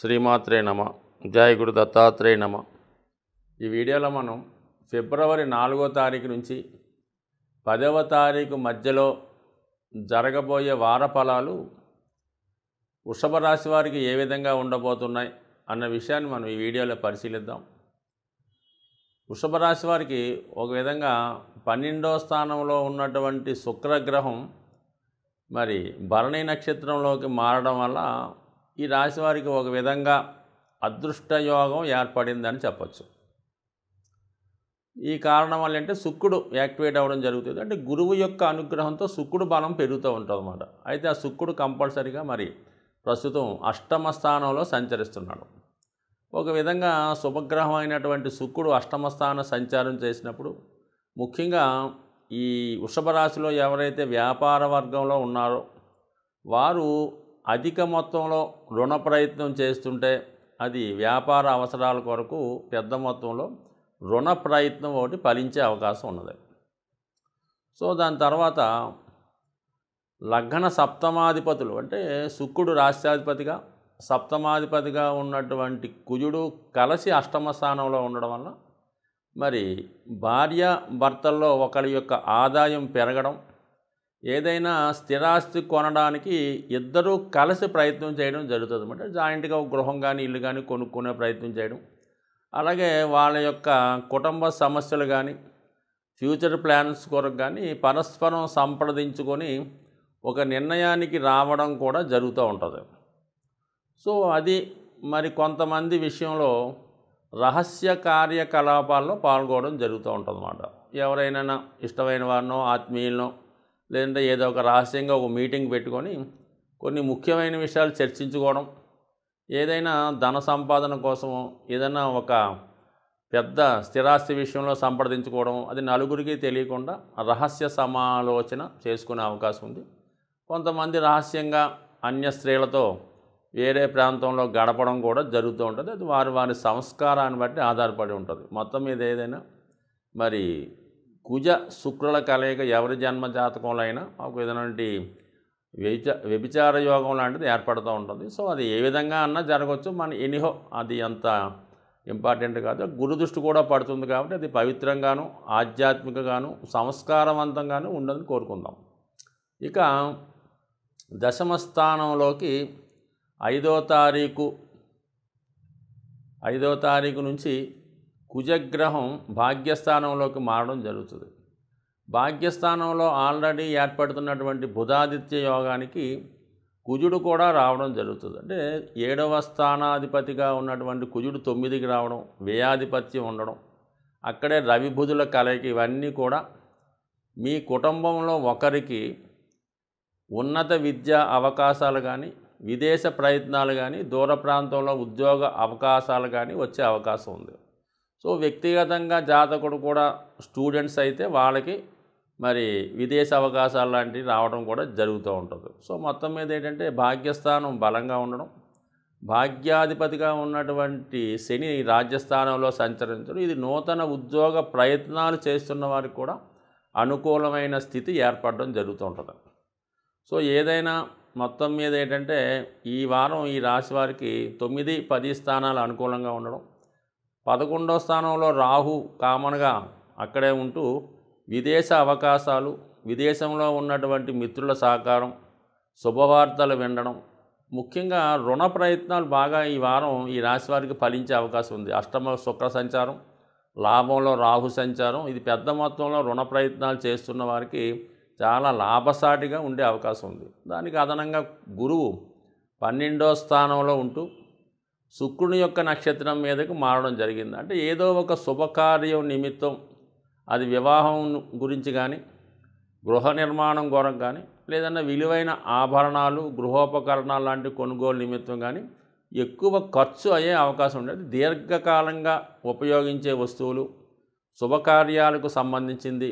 శ్రీమాత్రే నమ. జై గురు దత్తాత్రేయ నమ. ఈ వీడియోలో మనం ఫిబ్రవరి 4వ తారీఖు నుంచి 10వ తారీఖు మధ్యలో జరగబోయే వార ఫలాలు వృషభ రాశి వారికి ఏ విధంగా ఉండబోతున్నాయి అన్న విషయాన్ని మనం ఈ వీడియోలో పరిశీలిద్దాం. వృషభ రాశి వారికి ఒక విధంగా 12వ స్థానంలో ఉన్నటువంటి శుక్రగ్రహం మరి భరణి నక్షత్రంలోకి మారడం వల్ల ఈ రాశి వారికి ఒక విధంగా అదృష్టయోగం ఏర్పడిందని చెప్పచ్చు. ఈ కారణం వల్ల అంటే శుక్రుడు యాక్టివేట్ అవ్వడం జరుగుతుంది. అంటే గురువు యొక్క అనుగ్రహంతో శుక్రుడు బలం పెరుగుతూ ఉంటుంది అన్నమాట. అయితే ఆ శుక్రుడు కంపల్సరీగా మరి ప్రస్తుతం 8వ స్థానంలో సంచరిస్తున్నాడు. ఒక విధంగా శుభగ్రహం అయినటువంటి శుక్రుడు 8వ స్థాన సంచారం చేసినప్పుడు ముఖ్యంగా ఈ వృషభ రాశిలో ఎవరైతే వ్యాపార వర్గంలో ఉన్నారో వారు అధిక మొత్తంలో రుణ ప్రయత్నం చేస్తుంటే అది వ్యాపార అవసరాల కొరకు పెద్ద మొత్తంలో రుణ ప్రయత్నం ఒకటి ఫలించే అవకాశం ఉన్నది. సో దాని తర్వాత లగ్న సప్తమాధిపతులు అంటే శుక్రుడు రాష్ట్రాధిపతిగా సప్తమాధిపతిగా ఉన్నటువంటి కుజుడు కలిసి 8వ స్థానంలో ఉండడం వల్ల మరి భార్య భర్తల్లో ఒకరి యొక్క ఆదాయం పెరగడం, ఏదైనా స్థిరాస్తి కొనడానికి ఇద్దరూ కలిసి ప్రయత్నం చేయడం జరుగుతుంది అన్నమాట. జాయింట్గా గృహం కానీ ఇల్లు కానీ కొనుక్కునే ప్రయత్నం చేయడం, అలాగే వాళ్ళ యొక్క కుటుంబ సమస్యలు కానీ ఫ్యూచర్ ప్లాన్స్ కొరకు కానీ పరస్పరం సంప్రదించుకొని ఒక నిర్ణయానికి రావడం కూడా జరుగుతూ ఉంటుంది. సో అది మరి కొంతమంది విషయంలో రహస్య కార్యకలాపాల్లో పాల్గొనడం జరుగుతూ ఉంటుంది అన్నమాట. ఎవరైనా ఇష్టమైన వారినో ఆత్మీయులనో లేదంటే ఏదో ఒక రహస్యంగా ఒక మీటింగ్ పెట్టుకొని కొన్ని ముఖ్యమైన విషయాలు చర్చించుకోవడం, ఏదైనా ధన సంపాదన కోసమో ఏదైనా ఒక పెద్ద స్థిరాస్తి విషయంలో సంప్రదించుకోవడం, అది నలుగురికి తెలియకుండా రహస్య సమాలోచన చేసుకునే అవకాశం ఉంది. కొంతమంది రహస్యంగా అన్య స్త్రీలతో వేరే ప్రాంతంలో గడపడం కూడా జరుగుతూ ఉంటుంది. అది వారి వారి సంస్కారాన్ని బట్టి ఆధారపడి ఉంటుంది. మొత్తం మీద ఏదైనా మరి కుజ శుక్రుల కలయిక ఎవరి జన్మ జాతకంలో అయినా ఒక విధమైనటువంటి వ్యభిచార యోగం లాంటిది ఏర్పడుతూ ఉంటుంది. సో అది ఏ విధంగా అన్నా జరగవచ్చు. మన ఎనిహో అది అంత ఇంపార్టెంట్ కాదు. గురు దృష్టి కూడా పడుతుంది కాబట్టి అది పవిత్రంగాను ఆధ్యాత్మికగాను సంస్కారవంతంగాను ఉండదని కోరుకుందాం. ఇక దశమ స్థానంలోకి 5వ తారీఖు నుంచి కుజగ్రహం భాగ్యస్థానంలోకి మారడం జరుగుతుంది. భాగ్యస్థానంలో ఆల్రెడీ ఏర్పడుతున్నటువంటి బుధాదిత్య యోగానికి కుజుడు కూడా రావడం జరుగుతుంది. అంటే 7వ స్థానాధిపతిగా ఉన్నటువంటి కుజుడు 9కి రావడం, వ్యయాధిపత్యం ఉండడం, అక్కడే రవి బుధుల కలయిక, ఇవన్నీ కూడా మీ కుటుంబంలో ఒకరికి ఉన్నత విద్యా అవకాశాలు కానీ విదేశ ప్రయత్నాలు కానీ దూర ప్రాంతంలో ఉద్యోగ అవకాశాలు కానీ వచ్చే అవకాశం ఉంది. సో వ్యక్తిగతంగా జాతకుడు కూడా స్టూడెంట్స్ అయితే వాళ్ళకి మరి విదేశ అవకాశాలు లాంటివి రావడం కూడా జరుగుతూ ఉంటుంది. సో మొత్తం మీద ఏంటంటే భాగ్యస్థానం బలంగా ఉండడం, భాగ్యాధిపతిగా ఉన్నటువంటి శని రాజ్యస్థానంలో సంచరించడం, ఇది నూతన ఉద్యోగ ప్రయత్నాలు చేస్తున్న వారికి కూడా అనుకూలమైన స్థితి ఏర్పడడం జరుగుతూ ఉంటుంది. సో ఏదైనా మొత్తం మీద ఏంటంటే ఈ వారం ఈ రాశి వారికి 9, 10 స్థానాలు అనుకూలంగా ఉండడం, 11వ స్థానంలో రాహు కామన్గా అక్కడే ఉంటూ విదేశ అవకాశాలు, విదేశంలో ఉన్నటువంటి మిత్రుల సహకారం, శుభవార్తలు వినడం, ముఖ్యంగా రుణ ప్రయత్నాలు బాగా ఈ వారం ఈ రాశి వారికి ఫలించే అవకాశం ఉంది. 8వ శుక్ర సంచారం, లాభంలో రాహు సంచారం, ఇది పెద్ద మొత్తంలో రుణ ప్రయత్నాలు చేస్తున్న వారికి చాలా లాభసాటిగా ఉండే అవకాశం ఉంది. దానికి అదనంగా గురువు 12వ స్థానంలో ఉంటూ శుక్రుని యొక్క నక్షత్రం మీదకు మారడం జరిగింది. అంటే ఏదో ఒక శుభకార్యం నిమిత్తం, అది వివాహం గురించి కానీ గృహ నిర్మాణం కొరకు కానీ లేదన్నా విలువైన ఆభరణాలు గృహోపకరణాలు లాంటి కొనుగోలు నిమిత్తం కానీ ఎక్కువ ఖర్చు అయ్యే అవకాశం ఉండేది. దీర్ఘకాలంగా ఉపయోగించే వస్తువులు, శుభకార్యాలకు సంబంధించింది,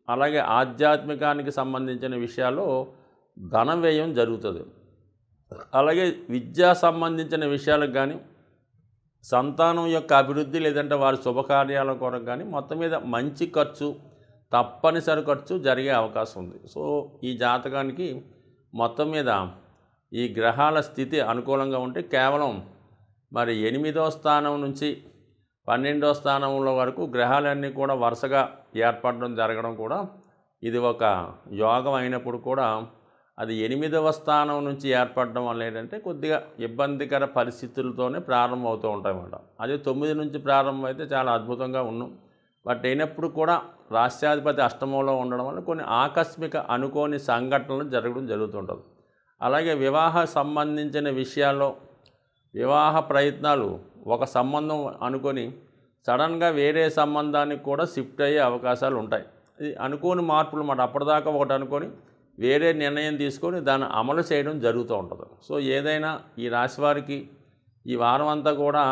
అలాగే ఆధ్యాత్మికానికి సంబంధించిన విషయాల్లో ధన వ్యయం జరుగుతుంది. అలాగే విద్యా సంబంధించిన విషయాలకు కానీ సంతానం యొక్క అభివృద్ధి లేదంటే వారి శుభకార్యాల కొరకు కానీ మొత్తం మీద మంచి ఖర్చు, తప్పనిసరి ఖర్చు జరిగే అవకాశం ఉంది. సో ఈ జాతకానికి మొత్తం మీద ఈ గ్రహాల స్థితి అనుకూలంగా ఉంటే కేవలం మరి 8వ స్థానం నుంచి 12వ స్థానంలో వరకు గ్రహాలన్నీ కూడా వరుసగా ఏర్పడడం జరగడం కూడా ఇది ఒక యోగం అయినప్పుడు కూడా అది 8వ స్థానం నుంచి ఏర్పడడం వల్ల ఏంటంటే కొద్దిగా ఇబ్బందికర పరిస్థితులతోనే ప్రారంభమవుతూ ఉంటాయన్నమాట. అదే 9 నుంచి ప్రారంభమైతే చాలా అద్భుతంగా ఉన్నాం. బట్ అయినప్పుడు కూడా రాష్ట్రాధిపతి అష్టమంలో ఉండడం వల్ల కొన్ని ఆకస్మిక అనుకోని సంఘటనలు జరగడం జరుగుతుంటుంది. అలాగే వివాహ సంబంధించిన విషయాల్లో వివాహ ప్రయత్నాలు ఒక సంబంధం అనుకొని సడన్గా వేరే సంబంధానికి కూడా షిఫ్ట్ అయ్యే అవకాశాలు ఉంటాయి. ఇది అనుకోని మార్పులు అన్నమాట. అప్పటిదాకా ఒకటి అనుకొని వేరే నిర్ణయం తీసుకొని దాన్ని అమలు చేయడం జరుగుతూ ఉంటుంది. సో ఏదైనా ఈ రాశి వారికి ఈ వారం అంతా కూడా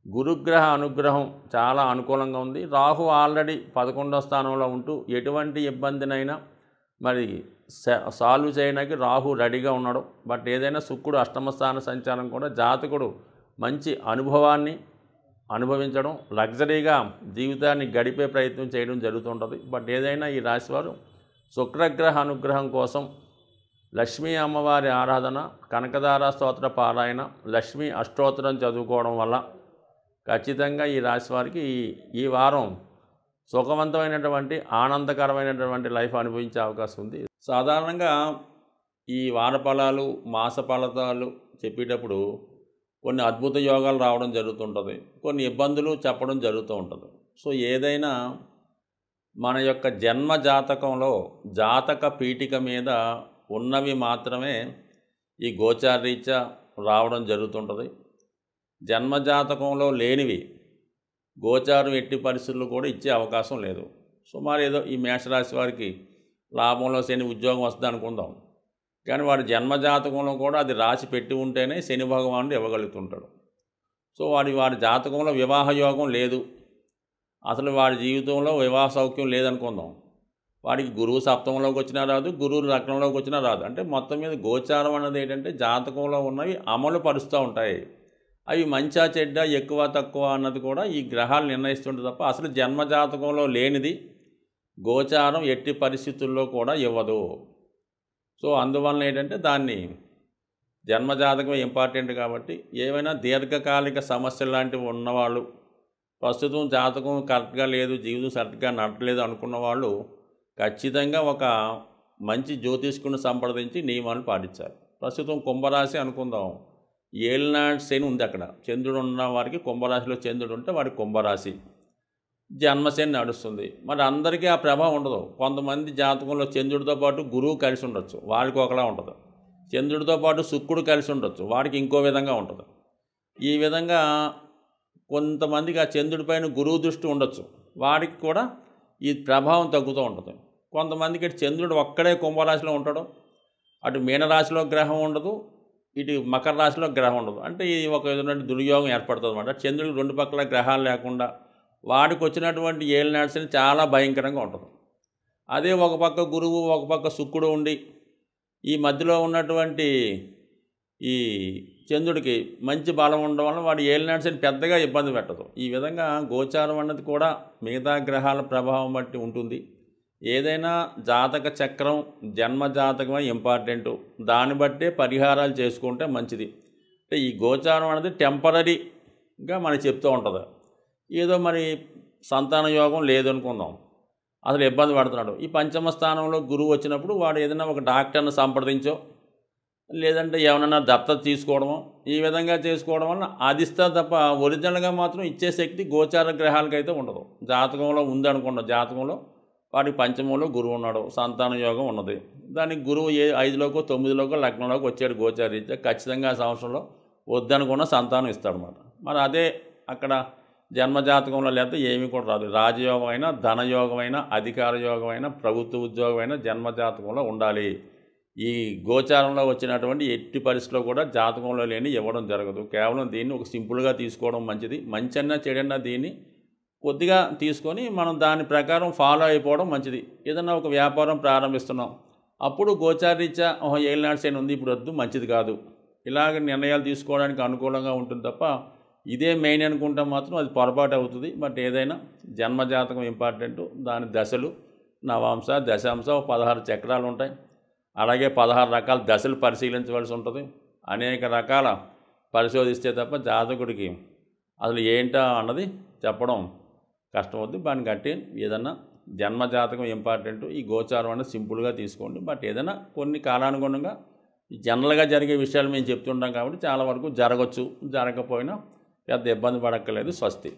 గురుగ్రహ అనుగ్రహం చాలా అనుకూలంగా ఉంది. రాహు ఆల్రెడీ 11వ స్థానంలో ఉంటూ ఎటువంటి ఇబ్బందినైనా మరి సాల్వ్ చేయడానికి రాహు రెడీగా ఉన్నాడు. బట్ ఏదైనా శుక్రుడు అష్టమ స్థాన సంచారం కూడా జాతకుడు మంచి అనుభవాన్ని అనుభవించడం, లగ్జరీగా జీవితాన్ని గడిపే ప్రయత్నం చేయడం జరుగుతుంటుంది. బట్ ఏదైనా ఈ రాశివారు శుక్రగ్రహ అనుగ్రహం కోసం లక్ష్మీ అమ్మవారి ఆరాధన, కనకదార స్తోత్ర పారాయణ, లక్ష్మీ అష్టోత్తరం చదువుకోవడం వల్ల ఖచ్చితంగా ఈ రాశి వారికి ఈ వారం సుఖవంతమైనటువంటి ఆనందకరమైనటువంటి లైఫ్ అనుభవించే అవకాశం ఉంది. సాధారణంగా ఈ వార ఫలాలు మాస ఫలితాలు చెప్పేటప్పుడు కొన్ని అద్భుత యోగాలు రావడం జరుగుతుంటుంది, కొన్ని ఇబ్బందులు చెప్పడం జరుగుతూ ఉంటుంది. సో ఏదైనా మన యొక్క జన్మ జాతకంలో జాతక పీఠిక మీద ఉన్నవి మాత్రమే ఈ గోచారరీత్యా రావడం జరుగుతుంటుంది. జన్మజాతకంలో లేనివి గోచారం ఎట్టి పరిస్థితులు కూడా ఇచ్చే అవకాశం లేదు. సుమారు ఏదో ఈ మేషరాశి వారికి లాభంలో శని ఉద్యోగం వస్తుంది అనుకుందాం, కానీ వాడి జన్మజాతకంలో కూడా అది రాసి పెట్టి ఉంటేనే శని భగవానుడు ఇవ్వగలుగుతుంటాడు. సో వాడి జాతకంలో వివాహ యోగం లేదు, అసలు వాడి జీవితంలో వివాహ సౌఖ్యం లేదనుకుందాం, వాడికి గురువు సప్తమంలోకి వచ్చినా రాదు, గురువు లగ్నంలోకి వచ్చినా రాదు. అంటే మొత్తం మీద గోచారం అన్నది ఏంటంటే జాతకంలో ఉన్నవి అమలు పరుస్తూ ఉంటాయి. అవి మంచా చెడ్డ ఎక్కువ తక్కువ అన్నది కూడా ఈ గ్రహాలు నిర్ణయిస్తుంటే తప్ప అసలు జన్మజాతకంలో లేనిది గోచారం ఎట్టి పరిస్థితుల్లో కూడా ఇవ్వదు. సో అందువలన ఏంటంటే దాన్ని జన్మజాతకం ఇంపార్టెంట్ కాబట్టి ఏవైనా దీర్ఘకాలిక సమస్యలు లాంటివి ఉన్నవాళ్ళు, ప్రస్తుతం జాతకం కరెక్ట్గా లేదు, జీవితం కరెక్ట్గా నడట్లేదు అనుకున్న వాళ్ళు ఖచ్చితంగా ఒక మంచి జ్యోతిష్కుని సంప్రదించి నియమాలు పాటించాలి. ప్రస్తుతం కుంభరాశి అనుకుందాం, ఏలినాటి శని ఉంది అక్కడ, చంద్రుడు ఉన్న వారికి కుంభరాశిలో చంద్రుడు ఉంటే వాడి కుంభరాశి జన్మశని నడుస్తుంది. మరి అందరికీ ఆ ప్రభావం ఉండదు. కొంతమంది జాతకంలో చంద్రుడితో పాటు గురువు కలిసి ఉండొచ్చు, వాడికి ఒకలా ఉంటుంది. చంద్రుడితో పాటు శుక్రుడు కలిసి ఉండొచ్చు, వాడికి ఇంకో విధంగా ఉంటుంది. ఈ విధంగా కొంతమందికి ఆ చంద్రుడి పైన గురువు దృష్టి ఉండొచ్చు, వాడికి కూడా ఈ ప్రభావం తగ్గుతూ ఉంటుంది. కొంతమందికి చంద్రుడు ఒక్కడే కుంభరాశిలో ఉంటాడు, అటు మీనరాశిలో గ్రహం ఉండదు, ఇటు మకర రాశిలో గ్రహం ఉండదు. అంటే ఈ ఒక విధమైన దుర్యోగం ఏర్పడుతుంది అన్నమాట. చంద్రుడికి రెండు పక్కల గ్రహాలు లేకుండా వాడికి వచ్చినటువంటి ఏలినాటి శని చాలా భయంకరంగా ఉంటుంది. అదే ఒక పక్క గురువు ఒక పక్క శుక్రుడు ఉండి ఈ మధ్యలో ఉన్నటువంటి ఈ చంద్రుడికి మంచి బలం ఉండడం వల్ల వాడు ఏలినాటి శని పెద్దగా ఇబ్బంది పెట్టదు. ఈ విధంగా గోచారం అన్నది కూడా మిగతా గ్రహాల ప్రభావం బట్టి ఉంటుంది. ఏదైనా జాతక చక్రం జన్మ జాతకమే ఇంపార్టెంటు, దాన్ని బట్టే పరిహారాలు చేసుకుంటే మంచిది. అంటే ఈ గోచారం అనేది టెంపరీగా మనకి చెప్తూ ఉంటుంది. ఏదో మరి సంతాన యోగం లేదనుకుందాం, అసలు ఇబ్బంది పడుతున్నాడు, ఈ పంచమ స్థానంలో గురువు వచ్చినప్పుడు వాడు ఏదైనా ఒక డాక్టర్ని సంప్రదించో లేదంటే ఏమైనా దత్తత తీసుకోవడమో ఈ విధంగా చేసుకోవడం వల్ల అది ఇస్తా తప్ప ఒరిజినల్గా మాత్రం ఇచ్చే శక్తి గోచార గ్రహాలకైతే ఉండదు. జాతకంలో ఉందనుకున్న జాతకంలో వాడికి పంచమంలో గురువు ఉన్నాడు, సంతాన యోగం ఉన్నది, దానికి గురువు 5లోకో 9లోకో లగ్నంలోకి వచ్చాడు గోచారీత్యా, ఖచ్చితంగా ఆ సంవత్సరంలో వద్దనుకున్న సంతానం ఇస్తాడనమాట. మరి అదే అక్కడ జన్మజాతకంలో లేకపోతే ఏమీ కూడా రాదు. రాజయోగమైనా ధనయోగమైనా అధికార యోగమైనా ప్రభుత్వ ఉద్యోగమైనా జన్మజాతకంలో ఉండాలి. ఈ గోచారంలో వచ్చినటువంటి ఎట్టి పరిస్థితిలో కూడా జాతకంలో లేని ఇవ్వడం జరగదు. కేవలం దీన్ని ఒక సింపుల్గా తీసుకోవడం మంచిది. మంచన్నా చెడన్నా దీన్ని కొద్దిగా తీసుకొని మనం దాని ప్రకారం ఫాలో అయిపోవడం మంచిది. ఏదన్నా ఒక వ్యాపారం ప్రారంభిస్తున్నాం, అప్పుడు గోచారీత్యా ఏలినాటి శని ఉంది ఇప్పుడు వద్దు, మంచిది కాదు, ఇలాగ నిర్ణయాలు తీసుకోవడానికి అనుకూలంగా ఉంటుంది తప్ప ఇదే మెయిన్ అనుకుంటే మాత్రం అది పొరపాటు అవుతుంది. బట్ ఏదైనా జన్మజాతకం ఇంపార్టెంటు, దాని దశలు నవాంశ దశాంశ 16 చక్రాలు ఉంటాయి. అలాగే 16 రకాల దశలు పరిశీలించవలసి ఉంటుంది. అనేక రకాల పరిశోధిస్తే తప్ప జాతకుడికి అసలు ఏంటో అన్నది చెప్పడం కష్టమవుద్ది. దాన్ని బట్టి ఏదన్నా జన్మ జాతకం ఇంపార్టెంట్, ఈ గోచారం అనేది సింపుల్గా తీసుకోండి. బట్ ఏదైనా కొన్ని కాలానుగుణంగా జనరల్గా జరిగే విషయాలు మేము చెప్తుంటాం కాబట్టి చాలా వరకు జరగచ్చు, జరగకపోయినా పెద్ద ఇబ్బంది పడక్కర్లేదు. స్వస్తి.